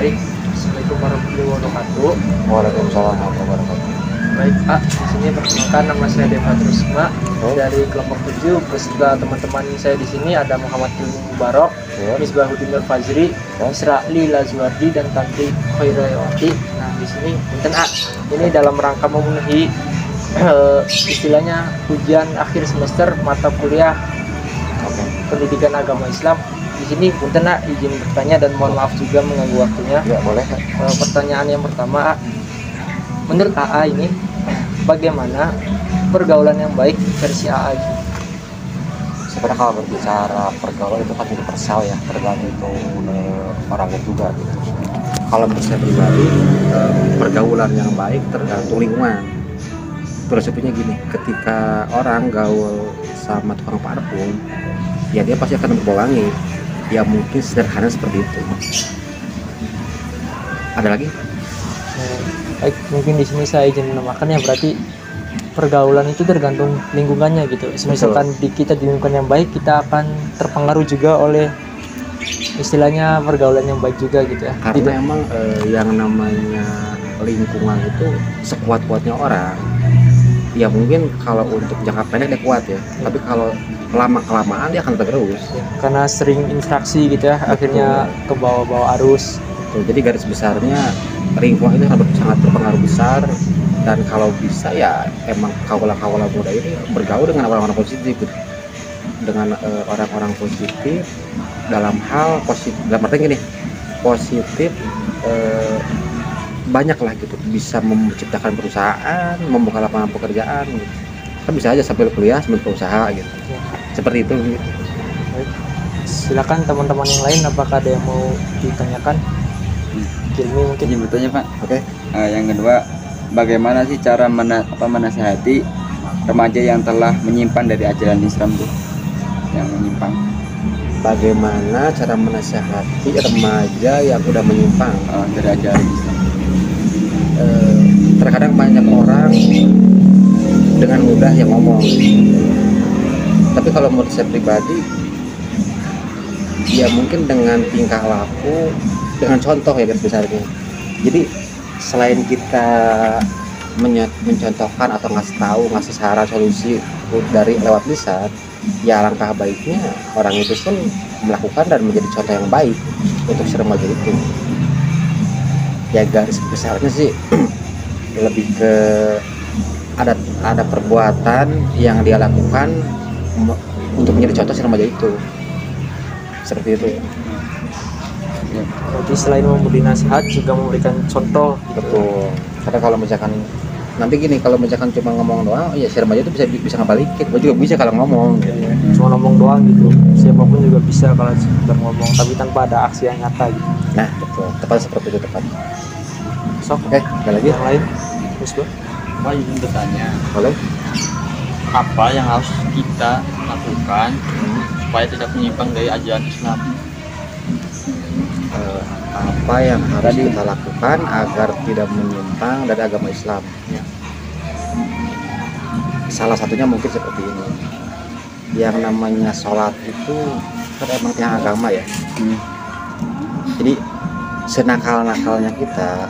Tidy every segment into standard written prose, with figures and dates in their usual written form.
Baik, Assalamualaikum warahmatullahi wabarakatuh. Waalaikumsalam warahmatullahi wabarakatuh. Baik Pak, di sini perkenalkan nama saya Deva Trusma dari kelompok 7 beserta teman-teman saya di sini ada Muhammad Ilmu Mubarok, Misbahuddin Nur Fajri, Isra'li Lazuardi dan Tantri Khairayati. Nah di sini punten ini dalam rangka memenuhi istilahnya ujian akhir semester mata kuliah pendidikan agama Islam. Di sini punten izin bertanya dan mohon maaf juga mengganggu waktunya. Ya boleh. Pertanyaan yang pertama, menurut AA ini bagaimana pergaulan yang baik versi AA itu? Sebenarnya kalau berbicara pergaulan itu kan universal ya, tergantung orangnya juga gitu. Kalau menurut saya pribadi, pergaulan yang baik tergantung lingkungan. Filosofinya gini, ketika orang gaul sama tukang parfum, ya dia pasti akan berbau wangi. Ya mungkin sederhana seperti itu. Ada lagi? Baik, mungkin di sini saya izin menambahkan ya, berarti pergaulan itu tergantung lingkungannya gitu. Misalkan di kita di lingkungan yang baik, kita akan terpengaruh juga oleh istilahnya pergaulan yang baik juga gitu ya. Karena emang yang namanya lingkungan itu sekuat-kuatnya orang. Ya mungkin kalau untuk jangka pendek dia kuat ya, tapi kalau lama-kelamaan dia akan tergerus ya, karena sering interaksi gitu ya. Betul. Akhirnya ke bawah-bawah arus. Betul. Jadi garis besarnya lingkungan itu sangat berpengaruh besar, dan kalau bisa ya emang kaula-kaula muda ini bergaul dengan orang-orang positif gitu. Dengan orang-orang positif dalam hal positif, dalam arti gini, positif banyak lah gitu, bisa menciptakan perusahaan, membuka lapangan pekerjaan gitu. Kan bisa aja sambil kuliah sambil berusaha gitu ya. Seperti itu gitu. Baik. Silakan teman-teman yang lain, apakah ada yang mau ditanyakan? Kilmi mungkin. Izin bertanya Pak. Oke. Yang kedua, bagaimana sih cara menasihati remaja yang telah menyimpan dari ajaran Islam tuh, yang menyimpang? Bagaimana cara menasihati remaja yang udah menyimpang dari ajaran Islam? Terkadang banyak orang dengan mudah yang ngomong, tapi kalau menurut saya pribadi ya mungkin dengan tingkah laku, dengan contoh ya garis besarnya. Jadi selain kita mencontohkan atau ngasih saran solusi dari lewat lisan, ya alangkah baiknya orang itu pun melakukan dan menjadi contoh yang baik untuk si remaja itu. Ya garis besarnya sih lebih ke ada perbuatan yang dia lakukan untuk menjadi contoh si remaja itu, seperti itu. Jadi selain memberi nasihat juga memberikan contoh. Betul. Karena kalau misalkan nanti gini, kalau misalkan cuma ngomong doang, ya si remaja itu bisa ngebalikin. Gue juga bisa kalau ngomong. Cuma ngomong doang gitu. Siapapun juga bisa kalau sekedar ngomong, tapi tanpa ada aksi yang nyata gitu. Nah, betul. Tepat seperti itu tepat. Sok. Oke, ada lagi yang lain? Terus Bro? Pak izin bertanya. Boleh. Apa yang harus kita lakukan supaya tidak menyimpang dari ajaran Islam? Apa yang harus kita lakukan agar tidak menyimpang dari agama Islam? Ya. Salah satunya mungkin seperti ini. Yang namanya sholat itu kan emang tiang agama ya. Jadi senakal-nakalnya kita,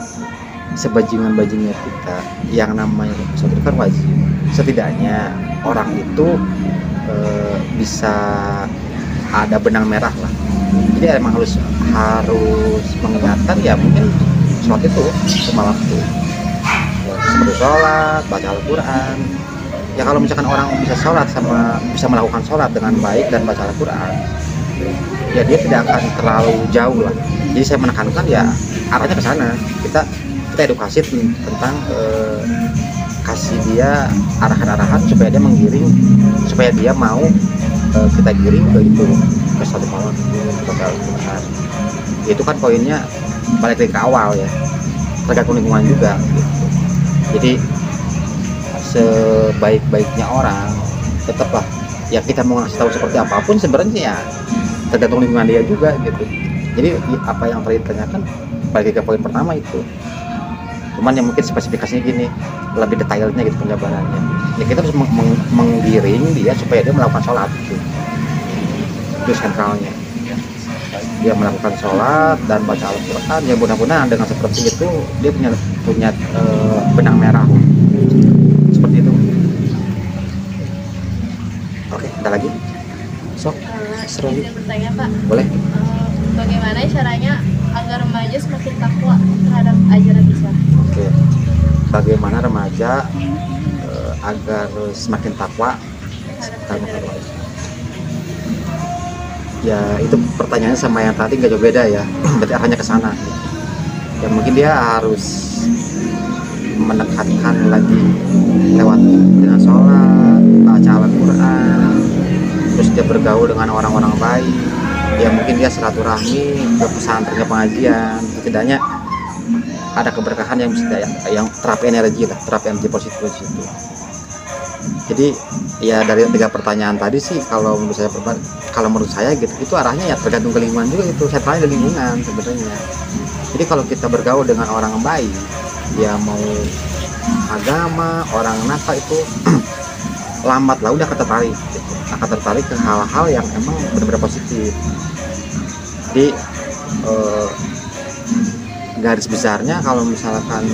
sebajingan-bajingannya kita, yang namanya sholat itu kan wajib. Setidaknya orang itu bisa ada benang merah lah. Jadi emang harus mengingatkan ya, mungkin sholat itu 5 waktu ya, seperti sholat, baca Al-Quran. Ya kalau misalkan orang bisa sholat sama bisa melakukan sholat dengan baik dan baca Al-Quran, ya dia tidak akan terlalu jauh lah. Jadi saya menekankan ya arahnya ke sana. Kita edukasi tentang kasih dia arahan-arahan supaya dia menggiring, supaya dia mau kita giring ke itu, ke satu malam bakal besar. Itu kan poinnya balik lagi ke awal ya, tergantung lingkungan juga gitu. Jadi sebaik-baiknya orang tetaplah ya, kita mau ngasih tahu seperti apapun sebenarnya ya tergantung lingkungan dia juga gitu. Jadi apa yang tadi ditanyakan balik ke poin pertama itu, cuman yang mungkin spesifikasinya gini, lebih detailnya gitu penjabarannya. Ya kita harus menggiring dia supaya dia melakukan sholat gitu. Itu sentralnya. dia melakukan sholat dan baca Al-Quran, ya mudah-mudahan dengan seperti itu dia punya benang merah seperti itu. Oke, ada lagi? Sok, Saya bertanya Pak, boleh. bagaimana caranya agar remaja semakin takwa terhadap ajaran Islam? Oke, bagaimana remaja agar semakin takwa terhadap agama Islam? Ya itu pertanyaannya sama yang tadi nggak jauh beda ya. Berarti arahnya ke sana. Ya mungkin dia harus menekankan lagi lewat dengan sholat, baca Al-Quran, terus dia bergaul dengan orang-orang baik. Ya mungkin dia silaturahmi ke pesantren, ke pengajian, setidaknya ada keberkahan yang bisa yang terapi energi lah, terapi energi positif di situ. Jadi ya dari 3 pertanyaan tadi sih kalau menurut saya gitu, itu arahnya ya tergantung ke lingkungan juga, itu sentralnya di lingkungan sebenarnya. Jadi kalau kita bergaul dengan orang baik, ya mau agama, orang nakal itu lambat lah udah tertarik gitu. Akan tertarik ke hal-hal yang emang benar-benar positif. Jadi garis besarnya kalau misalkan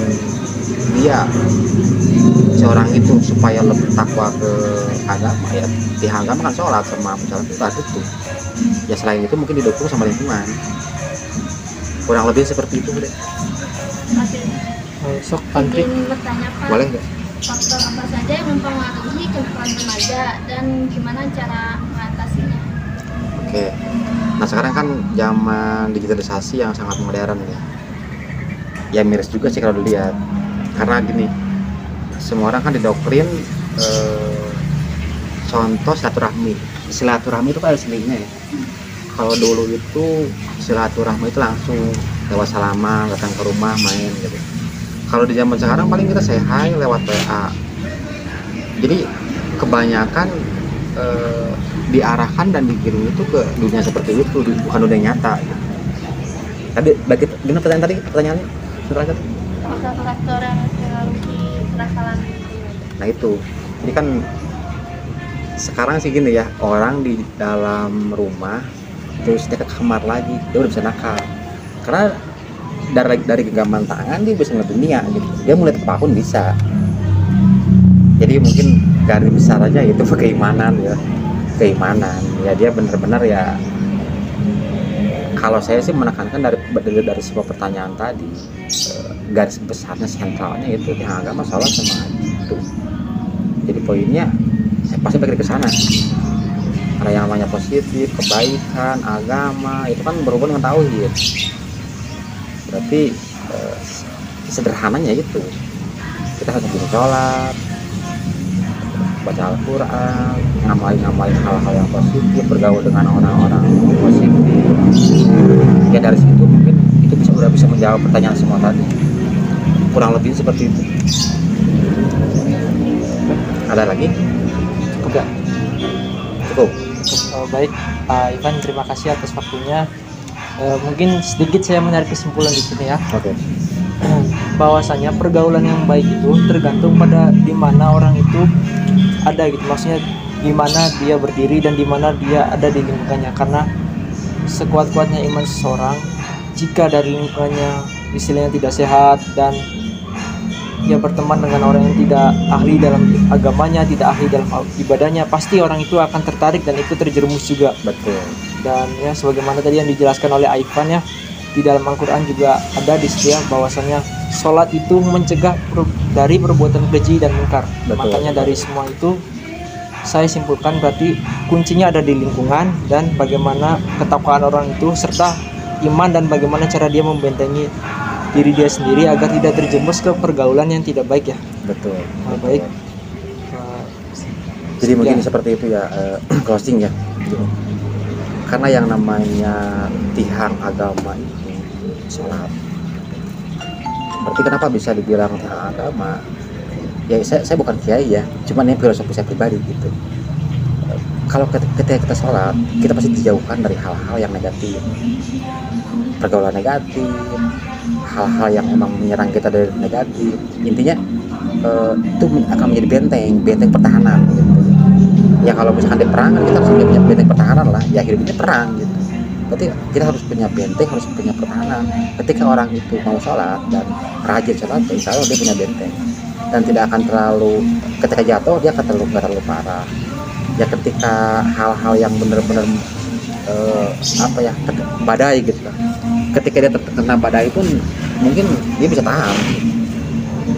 dia seorang itu supaya lebih takwa ke agama, ya di agama kan sholat sama misalnya itu. Ya selain itu mungkin didukung sama lingkungan. Kurang lebih seperti itu deh. Sok Pantri. Ingin bertanya Pak, Boleh nggak? faktor apa saja yang mempengaruhi kehidupan remaja dan gimana cara mengatasinya? Oke. Nah sekarang kan zaman digitalisasi yang sangat modern ya. Ya miris juga sih kalau dilihat. Karena gini, semua orang kan didoktrin contoh silaturahmi. Silaturahmi itu kan ada seninya ya. Kalau dulu itu silaturahmi itu langsung lewat salaman, datang ke rumah, main gitu. Kalau di zaman sekarang paling kita say hi lewat WA. Jadi kebanyakan diarahkan dan dikirim itu ke dunia seperti itu, bukan dunia nyata gitu. Tadi bagi gimana pertanyaan tadi? Pertanyaannya Faktor yang mempengaruhi kenakalan remaja. Nah itu, jadi kan sekarang sih gini ya, orang di dalam rumah terus dia ke kamar lagi, dia udah bisa nakal. Karena dari genggaman tangan dia bisa ngeliat dunia gitu, dia mulai apapun bisa. Jadi mungkin garis besar aja itu keimanan ya, dia benar-benar ya. Kalau saya sih menekankan dari sebuah pertanyaan tadi, garis besarnya sentralnya itu yang agama, sholat sama itu. Jadi poinnya pasti balik ke sana. Karena yang namanya positif, kebaikan, agama itu kan berhubungan dengan tauhid. Berarti sederhananya itu kita harus sholat, baca Al-Quran, ngamalin hal-hal yang positif, bergaul dengan orang-orang positif. Ya dari situ mungkin itu udah bisa menjawab pertanyaan semua tadi. Kurang lebih seperti itu. Ada lagi? Enggak. Cukup. Baik, Pak Ivan, terima kasih atas waktunya. Mungkin sedikit saya menarik kesimpulan di sini ya. Oke. Bahwasanya pergaulan yang baik itu tergantung pada di mana orang itu ada gitu. Maksudnya di mana dia berdiri dan di mana dia ada di lingkungannya. Karena sekuat-kuatnya iman seseorang, jika dari lingkungannya istilahnya tidak sehat dan dia berteman dengan orang yang tidak ahli dalam agamanya, tidak ahli dalam ibadahnya, pasti orang itu akan tertarik dan ikut terjerumus juga. Betul. Dan ya sebagaimana tadi yang dijelaskan oleh Ivan ya, di dalam Al-Quran juga ada disediakan bahwasanya sholat itu mencegah dari perbuatan keji dan mungkar. Makanya dari semua itu saya simpulkan berarti kuncinya ada di lingkungan dan bagaimana ketakwaan orang itu serta iman dan bagaimana cara dia membentengi diri dia sendiri agar tidak terjerumus ke pergaulan yang tidak baik ya. Betul. Baik. Jadi mungkin seperti itu ya, closing ya. Karena yang namanya tiang agama itu sholat. Berarti kenapa bisa dibilang tiang agama? Ya saya bukan kiai ya, cuman ini filosofi saya pribadi gitu. Kalau ketika kita sholat, kita pasti dijauhkan dari hal-hal yang negatif, pergaulan negatif, hal-hal yang emang menyerang kita dari negatif. Intinya itu akan menjadi benteng pertahanan gitu. Ya kalau misalkan di perang kan kita harus punya benteng pertahanan lah, ya hidup ini perang gitu. berarti kita harus punya benteng, harus punya pertahanan. Ketika orang itu mau sholat dan rajin sholat, insya Allah dia punya benteng dan tidak akan terlalu, ketika jatuh dia akan nggak terlalu parah. Ya ketika hal-hal yang benar-benar badai gitu lah. Ketika dia terkena badai pun mungkin dia bisa tahan.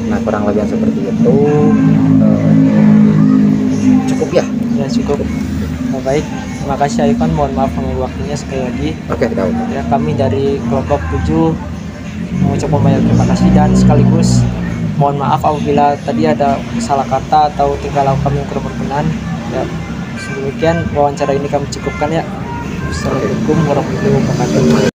Nah kurang lebih seperti itu. Cukup ya? Ya cukup. Nah, baik, terima kasih Ivan. Mohon maaf mengambil waktunya sekali lagi. Oke, tidak apa. Ya, kami dari kelompok 7 mengucapkan banyak terima kasih dan sekaligus mohon maaf apabila tadi ada salah kata atau tingkah laku kami yang kurang berkenan. Ya, sedemikian wawancara ini kami cukupkan ya. Assalamualaikum warahmatullahi wabarakatuh.